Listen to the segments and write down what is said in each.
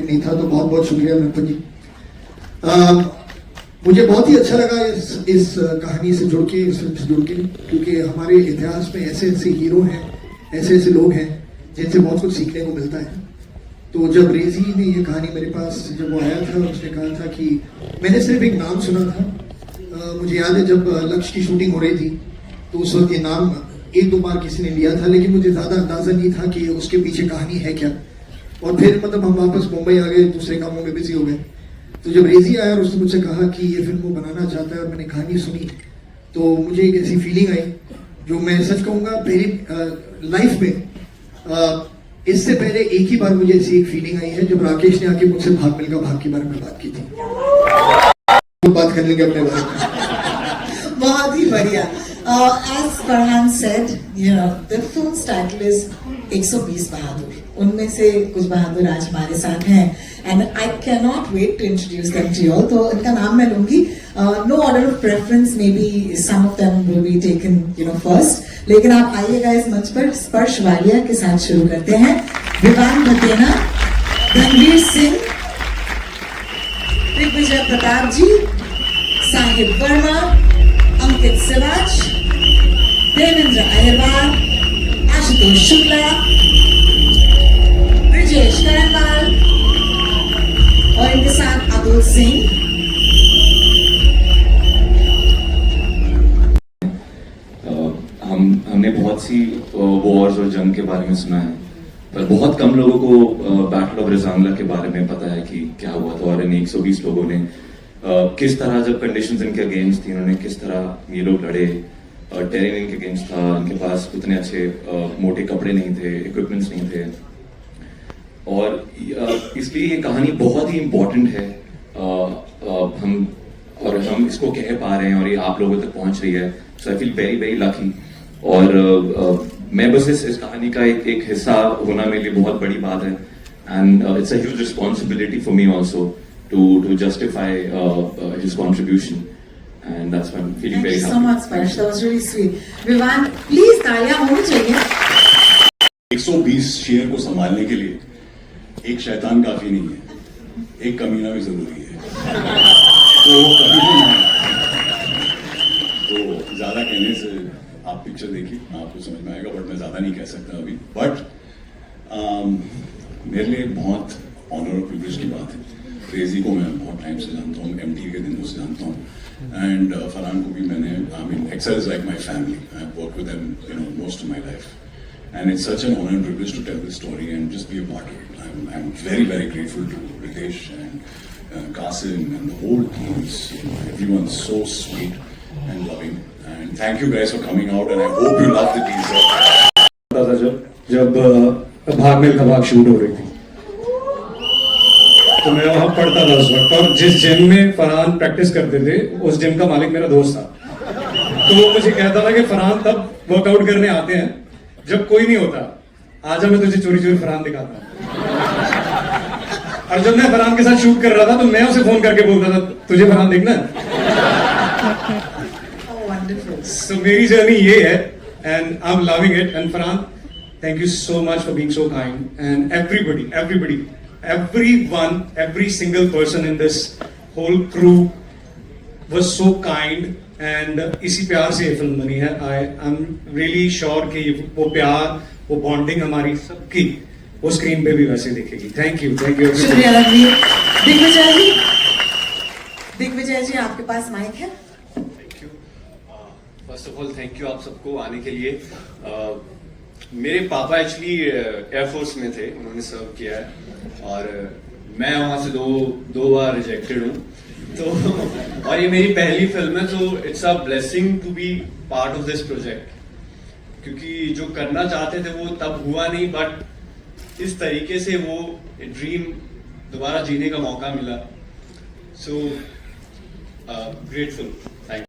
नहीं था, तो बहुत बहुत शुक्रिया मित्र जी। मुझे बहुत ही अच्छा लगा इस कहानी से जुड़ के, इस फिल्म से जुड़ के, क्योंकि हमारे इतिहास में ऐसे ऐसे हीरो हैं, ऐसे ऐसे लोग हैं जिनसे बहुत कुछ सीखने को मिलता है। तो जब रेजी ने ये कहानी मेरे पास जब वो आया था, उसने कहा था कि मैंने सिर्फ एक नाम सुना था। मुझे याद है जब लक्ष्य की शूटिंग हो रही थी तो उस वक्त ये नाम एक दो बार किसी ने लिया था, लेकिन मुझे ज़्यादा अंदाज़ा नहीं था कि उसके पीछे कहानी है क्या। और फिर मतलब हम वापस मुंबई आ गए, दूसरे कामों में बिजी हो गए। तो जब रेजी आया और उसने मुझसे कहा कि ये फिल्म वो बनाना चाहता है और मैंने कहानी सुनी, तो मुझे एक ऐसी फीलिंग आई जो मैं सच कहूँगा पहली लाइफ में इससे पहले एक ही बार मुझे ऐसी एक फीलिंग आई है जब राकेश ने आके मुझसे भाग मिल्खा भाग के बारे में बात की थी। तो बात कर लेंगे अपने बारे में। बहुत ही बढ़िया। As Farhan said, you know, the film's title is 120 बहादुर। उनमें से कुछ बहादुर आज हमारे साथ हैं, and I cannot wait to introduce them to you all. तो इनका नाम मैं लूंगी। No order of preference, maybe some of them will be taken, you know, first. लेकिन आप आइएगा इस मंच पर। स्पर्श वालिया के साथ शुरू करते हैं। विवान भतेना, धनवीर सिंह, दिग्विजय प्रताप जी, साहिब वर्मा, अंकित सिवाच, देवेंद्र अहिरवार, आशुतोष शुक्ला, ब्रिजेश करणवाल और इनके साथ अतुल सिंह। हमने बहुत सी वॉर्स और जंग के बारे में सुना है, पर बहुत कम लोगों को बैटल ऑफ रिजांगला के बारे में पता है कि क्या हुआ था। और इन 120 लोगों ने किस तरह, जब कंडीशंस इनके अगेंस्ट थी, उन्होंने किस तरह ये लोग लड़े। टेरेन इनके अगेंस्ट था, इनके पास उतने अच्छे मोटे कपड़े नहीं थे, इक्विपमेंट्स नहीं थे, और इसलिए ये कहानी बहुत ही इम्पोर्टेंट है। हम इसको कह पा रहे हैं और ये आप लोगों तक पहुंच रही है, so I feel very very lucky. और मैं बस इस कहानी का एक हिस्सा होना मेरे लिए बहुत बड़ी बात है, and it's a huge responsibility for me also to justify his contribution, and that's why I'm feeling very happy. Thank you so much, Sparsh. That was really sweet. Vivan, please तालियां होनी चाहिए। 120 शेर को संभालने के लिए एक शैतान काफी नहीं है, एक कमीना भी जरूरी है। तो कमीना तो ज्यादा कहने से, आप पिक्चर देखिए आपको समझ में आएगा, बट मैं ज्यादा नहीं कह सकता अभी। बट मेरे लिए बहुत ऑनर और प्रिविलेज की बात है। रेजी को मैं बहुत टाइम से जानता हूँ, MTV के दिनों से जानता हूँ, एंड फरहान को भी मैंने, I mean Excel is like my family. I have worked with them, you know, most of my life, and it's such an honour and privilege to tell this story and just be a part of it. I am very very grateful to Ritesh and Qasim and the whole team. Everyone so sweet and loving, and thank you guys for coming out, and I hope you love the teaser. जब भाग मिल्खा भाग shoot हो रही थी तो मैं वहां पढ़ता था उस वक्त, और जिस जिम में फरहान प्रैक्टिस करते थे उस जिम का मालिक मेरा दोस्त था। तो वो मुझे कहता था कि फरहान तब वर्कआउट करने आते हैं जब कोई नहीं होता, आजा मैं तुझे चोरी चोरी फरहान दिखाता हूँ। और जब मैं फरहान के साथ शूट कर रहा था तो मैं उसे फोन करके बोलता था, तुझे फरहान देखना है। So मेरी जर्नी ये है, and I'm loving it. And Farhan, thank you so much for being so kind. And everybody, everyone, every single person in this whole crew was so kind. And इसी प्यार से ये फिल्म बनी है। I'm really sure कि वो प्यार, वो बॉन्डिंग हमारी सबकी वो स्क्रीन पे भी वैसे दिखेगी। थैंक यू शुक्रिया रणवीर। दिग्विजय जी आपके पास माइक है। First of all thank you आप सबको आने के लिए। मेरे पापा एक्चुअली एयरफोर्स में थे, उन्होंने सर्व किया है, और मैं वहां से दो बार रिजेक्टेड हूँ। तो और ये मेरी पहली फिल्म है, तो it's a blessing to be part of this project, क्योंकि जो करना चाहते थे वो तब हुआ नहीं, बट इस तरीके से वो ड्रीम दोबारा जीने का मौका मिला। So grateful. Thank you.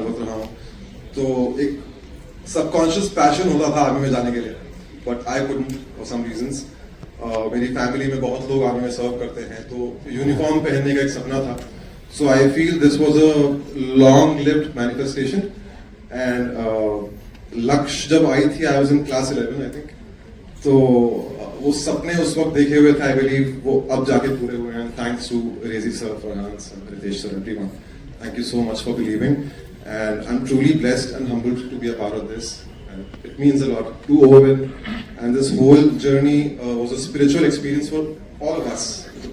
बता रहा हूँ, तो एक सबकॉन्शियस पैशन होता था आर्मी में जाने के लिए, but I couldn't for some reasons. मेरी फैमिली में बहुत लोग आर्मी में सर्व करते हैं, तो यूनिफॉर्म पहनने का एक सपना था। So I feel this was a long lived manifestation, and Lakshya जब आई थी, I was in class 11 I think, तो वो सपने उस वक्त देखे हुए थे, आई बिलीव वो अब जाके पूरे हुए हैं। Thanks to Reji sir, Farhan sir, Ritesh sir, everyone, thank you so much for believing, and I'm truly blessed and humbled to be a part of this. And it means a lot to Owen, and this whole journey was a spiritual experience for all of us,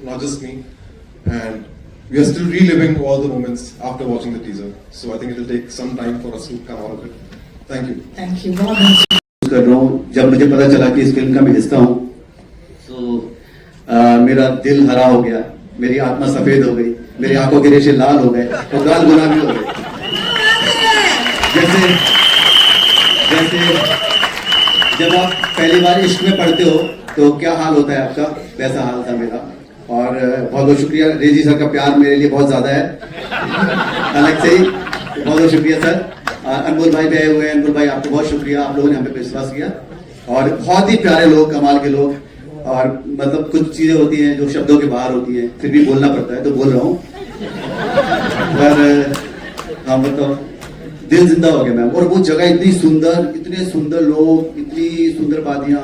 not just me. And we are still reliving all the moments after watching the teaser. So I think it will take some time for us to come out of it. Thank you. Thank you. बहुत कर रहा हूँ। जब मुझे पता चला कि इस फिल्म का मैं हिस्सा हूँ, तो मेरा दिल हरा हो गया, मेरी आत्मा सफेद हो गई, मेरी आंखों के रेशे लाल हो गए और गाल गुलाबी हो गए। जैसे जैसे जब आप पहली बार इश्क में पढ़ते हो तो क्या हाल होता है आपका, वैसा हाल था मेरा। और बहुत बहुत शुक्रिया, रेजी सर का प्यार मेरे लिए बहुत ज्यादा है, अलग से ही बहुत बहुत शुक्रिया सर। अनमोल भाई भी आए हुए हैं, अनमोल भाई आपको बहुत शुक्रिया, आप लोगों ने हमें विश्वास किया। और बहुत ही प्यारे लोग, कमाल के लोग, और मतलब कुछ चीजें होती हैं जो शब्दों के बाहर होती हैं, फिर भी बोलना पड़ता है तो बोल रहा हूँ। पर हाँ, मतलब दिल जिंदा हो गया मैम। और वो जगह इतनी सुंदर, इतने सुंदर लोग, इतनी सुंदर वादियां,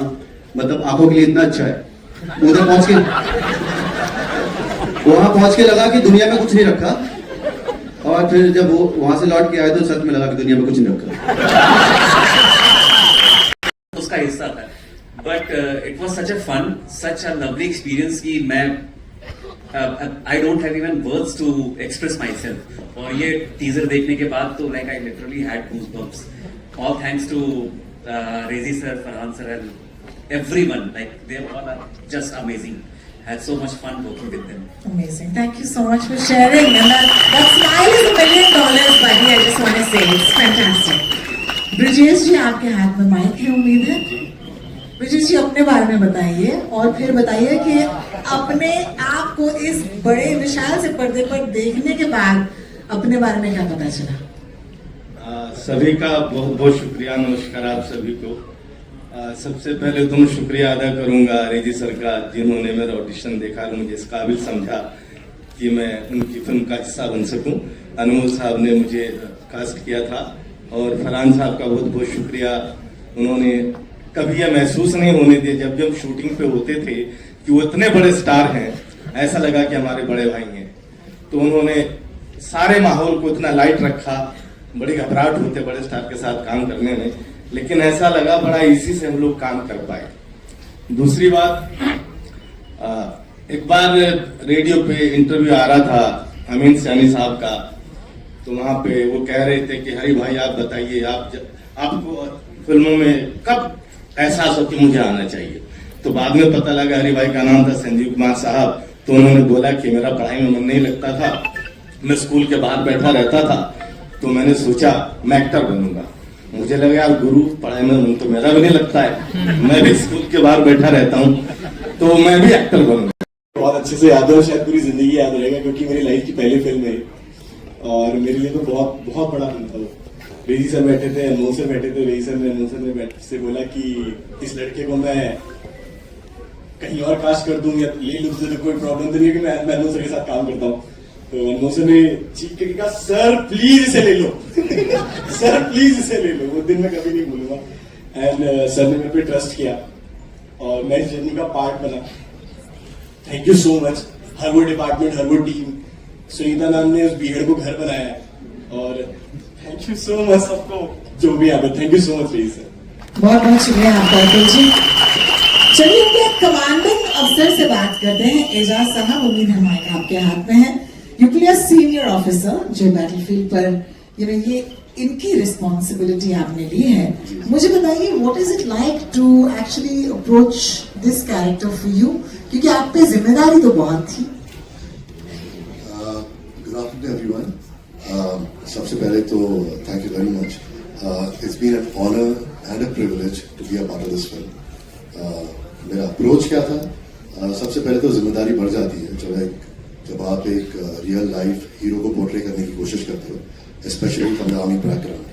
मतलब आंखों के लिए इतना अच्छा है। उधर पहुंच के, वहां पहुंच के लगा कि दुनिया में कुछ नहीं रखा, और फिर जब वो वहां से लौट के आए तो सच में लगा कि दुनिया में कुछ नहीं रखा। उसका हिस्सा था, but it was such a fun, such a lovely experience कि मैं I don't have even words to express myself. और ये टीजर देखने के बाद तो like I literally had goosebumps. All thanks to Reji sir, Farhan sir, and everyone, like they all are just amazing. Had so much fun working with them. amazing. Thank you so much for sharing. And that smile is $1 million, buddy. I just want to say it's fantastic. Brijesh ji, आपके हाथ में mic है, उम्मीद है। ब्रिजेश जी, अपने बारे में बताइए, और फिर बताइए कि अपने आप को इस बड़े विशाल से पर्दे पर देखने के बाद अपने बारे में क्या पता चला। सभी का बहुत बहुत शुक्रिया, नमस्कार आप सभी को। सबसे पहले तो मैं शुक्रिया अदा करूंगा रेजी सर का, जिन्होंने मेरा ऑडिशन देखा और मुझे इस काबिल समझा कि मैं उनकी फिल्म का हिस्सा बन सकूं। अनमोल साहब ने मुझे कास्ट किया था, और फरहान साहब का बहुत बहुत शुक्रिया। उन्होंने कभी यह महसूस नहीं होने दिया, जब जब शूटिंग पे होते थे, कि वो इतने बड़े स्टार हैं, ऐसा लगा कि हमारे बड़े भाई हैं। तो उन्होंने सारे माहौल को इतना लाइट रखा। बड़ी घबराहट होते बड़े स्टार के साथ काम करने में, लेकिन ऐसा लगा बड़ा इजी से हम लोग काम कर पाए। दूसरी बात, एक बार रेडियो पे इंटरव्यू आ रहा था अमीन सयानी साहब का, तो वहां पे वो कह रहे थे कि हरी भाई आप बताइए, आपको फिल्मों में कब एहसास हो कि मुझे आना चाहिए। तो बाद में पता लगा हरी भाई का नाम था संजीव कुमार साहब। तो उन्होंने बोला कि मेरा पढ़ाई में मन नहीं लगता था, मैं स्कूल के बाहर बैठा रहता था, तो मैंने सोचा मैं एक्टर बनूंगा। मुझे लगा यार गुरु, पढ़ाई में मन तो मेरा भी नहीं लगता है, मैं भी स्कूल के बाहर बैठा रहता हूँ, तो मैं भी एक्टर बनूंगा। बहुत अच्छे से याद है, शायद पूरी जिंदगी याद रहेगा, क्योंकि मेरी लाइफ की पहली फिल्म है और मेरे लिए तो बहुत बहुत बड़ा फिल्म था वो। रेजी सर बैठे थे, अनमोल सर बैठे थे, रेजी सर ने अनमोल सर ने बैठ से बोला कि इस लड़के को मैं कहीं और कास्ट कर दूं या ले लूं, तो कोई प्रॉब्लम तो नहीं है कि मैं अनमोल सर के साथ काम करता हूँ। तो अनमोल सर ने चीख के कहा सर प्लीज इसे ले लो सर प्लीज इसे ले लो। वो दिन मैं कभी नहीं भूलूंगा। एंड सर ने मेरे पे ट्रस्ट किया और मैं इस जर्नी का पार्ट बना। थैंक यू सो मच हर वो डिपार्टमेंट, हर वो टीम। सुनीता मैम ने उस बीहड़ को घर बनाया है, और थैंक यू सो मच सबको जो भी आगे। Thank you so much Reji sir. बहुत बहुत शुक्रिया आपका अतुल जी। चलिए एक कमांडिंग अफसर से बात करते हैं। एजाज साहब, उम्मीद है माइक आपके हाथ में है। You play a senior officer जो बैटलफील्ड पर ये इनकी रिस्पॉन्सिबिलिटी आपने ली है। मुझे बताइए what is it like to actually approach this character for you, क्योंकि आप पे जिम्मेदारी तो बहुत थी। Good afternoon everyone. सबसे पहले तो thank you very much. It's been an honour and a privilege to be a part of this film. मेरा अप्रोच क्या था? सबसे पहले तो जिम्मेदारी बढ़ जाती है जब एक जब आप एक रियल लाइफ हीरो को पोर्ट्रे करने की कोशिश करते हो, specially from the army background.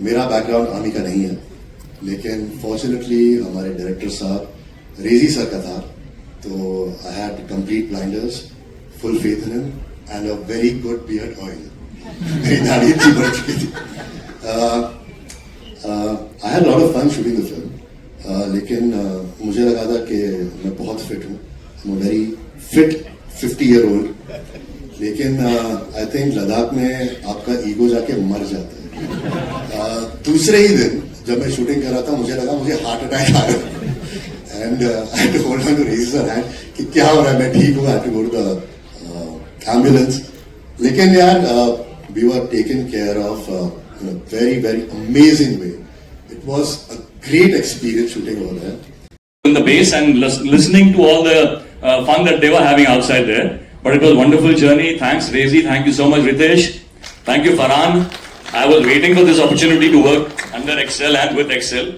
मेरा बैकग्राउंड आर्मी का नहीं है, लेकिन फॉर्चुनेटली हमारे डायरेक्टर साहब रेजी सर का था, तो I had complete blinders, full faith in him and a very good beard oil. मेरी दाढ़ी अच्छी बढ़ चुकी थी. I had lot of fun shooting the film. लेकिन मुझे लगा था कि मैं बहुत फिट हूँ, आई एम वेरी फिट 50-year-old. लेकिन आई थिंक लद्दाख में आपका ईगो जाके मर जाता है. दूसरे ही दिन जब मैं शूटिंग कर रहा था, मुझे लगा मुझे हार्ट अटैक आ रहा है. And I to hold on to Reji sir hand कि क्या हो रहा है, मैं ठीक हूँ. I to go to the ambulance. लेकिन यार we were taken care of in a very very amazing way. It was a great experience shooting over there. In the base and listening to all the fun that they were having outside there. But it was a wonderful journey. Thanks, Rezi. Thank you so much, Ritesh. Thank you, Farhan. I was waiting for this opportunity to work under Excel and with Excel.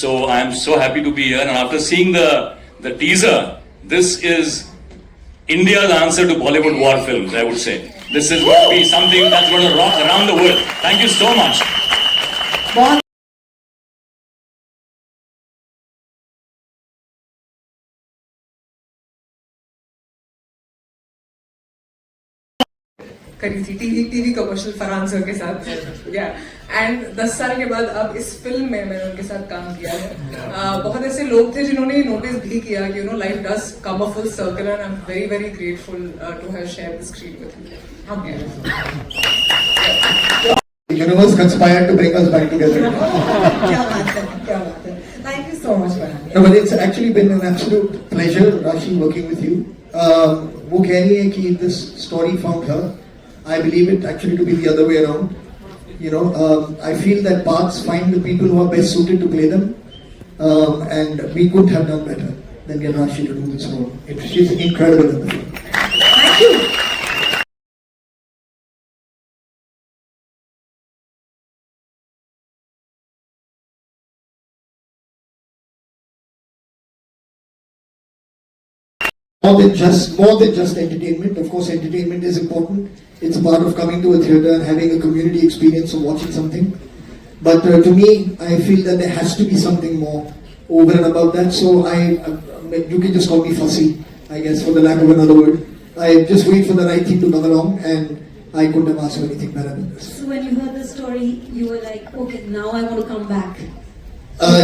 So I am so happy to be here. And after seeing the teaser, this is India's answer to Bollywood war films, I would say. This is going to be something that's going to rock around the world. Thank you so much. करी थी TV commercial Farhan sir के साथ. And 10 साल के बाद अब इस film में मैंने उनके साथ काम किया है. बहुत ऐसे लोग थे जिन्होंने नोटिस भी किया कि life does come a full circle and I am very very grateful to have share the screen with you. The universe conspired to bring us back together. क्या बात है, क्या बात है. Thank you so much, Farhan. No, but it's actually been an absolute pleasure, Rashi, working with you. वो कह रही है कि this story found her. I believe it actually to be the other way around. I feel that parts find the people who are best suited to play them, and we couldn't have done better than get Rashi to do this role. She's incredible in the film. Thank you. More than just entertainment. Of course, entertainment is important. It's a part of coming to a theatre and having a community experience of watching something. But to me, I feel that there has to be something more over and above that. So you can just call me fussy, I guess, for the lack of another word. I just wait for the right thing to come along, and I couldn't have asked for anything better than this. So when you heard the story, you were like, okay, now I want to come back.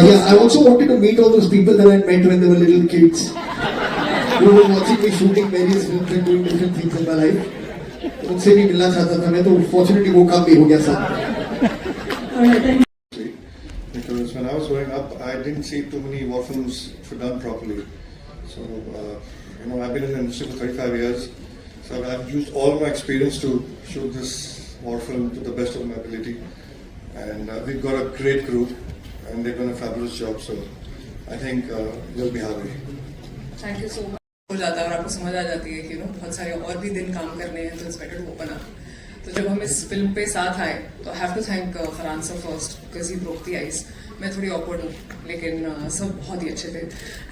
Yeah, I also wanted to meet all those people that I met when they were little kids. who were watching me shooting various films and doing different things in my life. उनसे भी मिलना चाहता था मैं, तो fortunately वो काम भी हो गया साथ. Because when I was growing up, I didn't see too many war films done properly. So, I've been in the industry for 35 years. So I've used all my experience to shoot this war film to the best of my ability. And we've got a great crew, and they've done a fabulous job. So I think you'll be happy. Thank you so much. हो जाता है और आपको समझ आ जाती है कि बहुत सारे और भी दिन काम करने हैं, तो it's better to open up. तो जब हम इस फिल्म पे साथ आए तो I have to thank Farhan sir first because he broke the ice. मैं थोड़ी ऑकवर्ड हूँ, लेकिन सब बहुत ही अच्छे थे.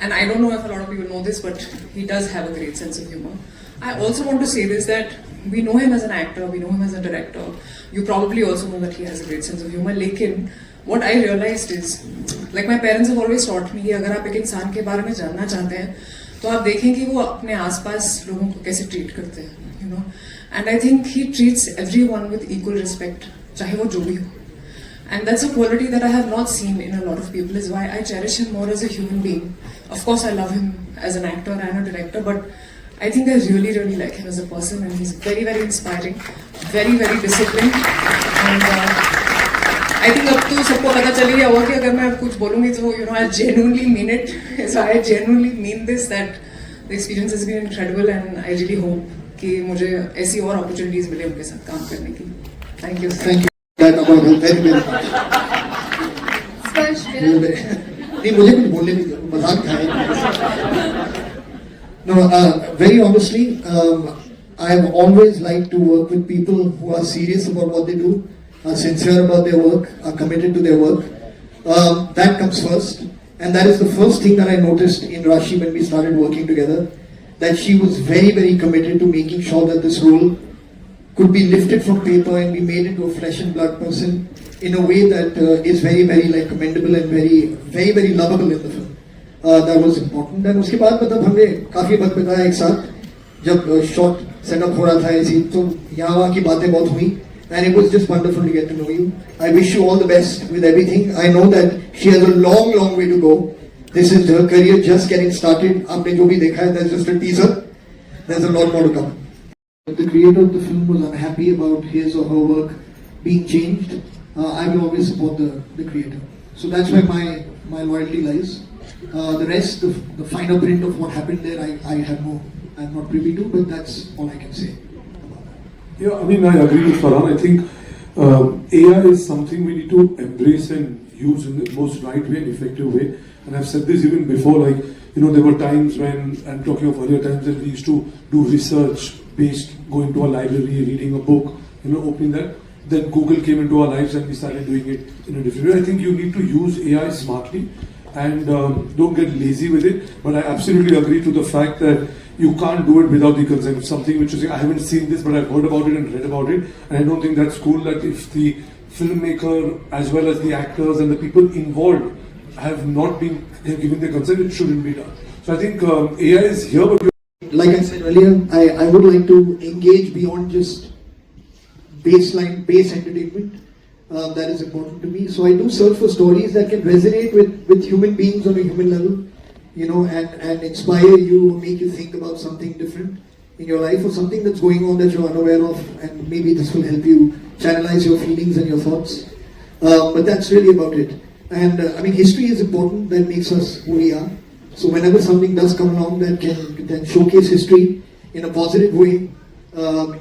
And I don't know if a lot of people know this, but he does have a great sense of humour. I also want to say this, that we know him as an actor, we know him as a director. You probably also know that he has a great sense of humor. लेकिन what I realized is, like my parents have always taught me, कि अगर आप एक इंसान के बारे में जानना चाहते हैं तो आप देखें कि वो अपने आसपास लोगों को कैसे ट्रीट करते हैं, And I think he treats everyone with equal respect, चाहे वो जो भी हो. And that's a quality that I have not seen in a lot of people, is why I cherish him more as a human being. Of course, I love him as an actor and a director, but I think I really, really like him as a person, and he's very, very inspiring, very, very disciplined. And I think अब तो सबको पता चल गया होगा कि अगर मैं कुछ बोलूँगी तो I genuinely mean it. So I genuinely mean this, that the experience has been incredible, and I really hope कि मुझे ऐसी और opportunities मिले उनके साथ काम करने की. Thank you. Thank you. Very, very much. नहीं, मुझे कुछ बोलने नहीं, मजाक था. No, very honestly, I've always liked to work with people who are serious about what they do, are sincere about their work, are committed to their work. That comes first, and that is the first thing that I noticed in Rashi when we started working together. that she was very, very committed to making sure that this role could be lifted from paper and be made into a flesh and blood person in a way that is very, very like commendable and very, very, very lovable in the film. That was important. And उसके बाद मतलब हमने काफी वक्त बिताया एक साथ जब शॉट सेटअप हो रहा था ऐसी तो यहाँ वहाँ की बातें बहुत हुई. And it was just wonderful to get to know you. I wish you all the best with everything. I know that she has a long, long way to go. This is her career just getting started. आपने जो भी देखा है, that's just a teaser. There's a lot more to come. The creator of the film was unhappy about his or her work being changed. I will always support the creator. So that's where my loyalty lies. The rest, the finer print of what happened there, I'm not privy to, but that's all I can say. Yeah, I mean, I agree with Farhan. I think AI is something we need to embrace and use in the most right way and effective way. And I've said this even before, like, you know, there were times when, I'm talking of earlier times, that we used to do research based, going to a library, reading a book, you know, opening that. Then Google came into our lives and we started doing it in a different way. I think you need to use AI smartly and don't get lazy with it. But I absolutely agree to the fact that you can't do it without the consent of something which is, I haven't seen this, but I've heard about it and read about it. And I don't think that's cool that if the filmmaker as well as the actors and the people involved have not been given their consent, it shouldn't be done. So I think AI is here, but like I said earlier, I would like to engage beyond just base entertainment. That is important to me. So I do search for stories that can resonate with human beings on a human level, you know, and inspire you or make you think about something different in your life or something that's going on that you're unaware of, and maybe this will help you channelize your feelings and your thoughts. But that's really about it. And I mean, history is important. That makes us who we are. So whenever something does come along that can showcase history in a positive way,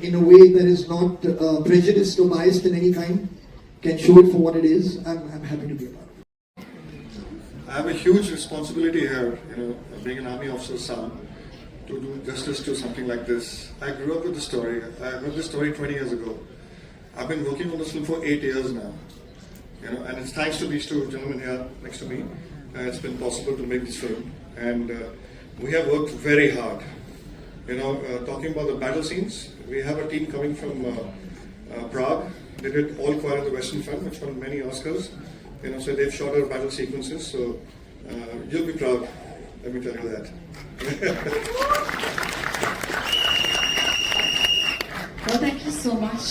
in a way that is not prejudiced or biased in any kind, can show it for what it is, I'm happy to be a part of it. I have a huge responsibility here, you know, being an army officer's son, to do justice to something like this. I grew up with the story. I heard this story 20 years ago. I've been working on this film for 8 years now. You know, and it's thanks to these two gentlemen here next to me. It's been possible to make this film, and we have worked very hard. You know, talking about the battle scenes, we have a team coming from Prague. They did All Quiet on the Western Front, which won many Oscars. You know, so they've shot our battle sequences. So you'll be proud. Let me tell you that. Well, thank you so much.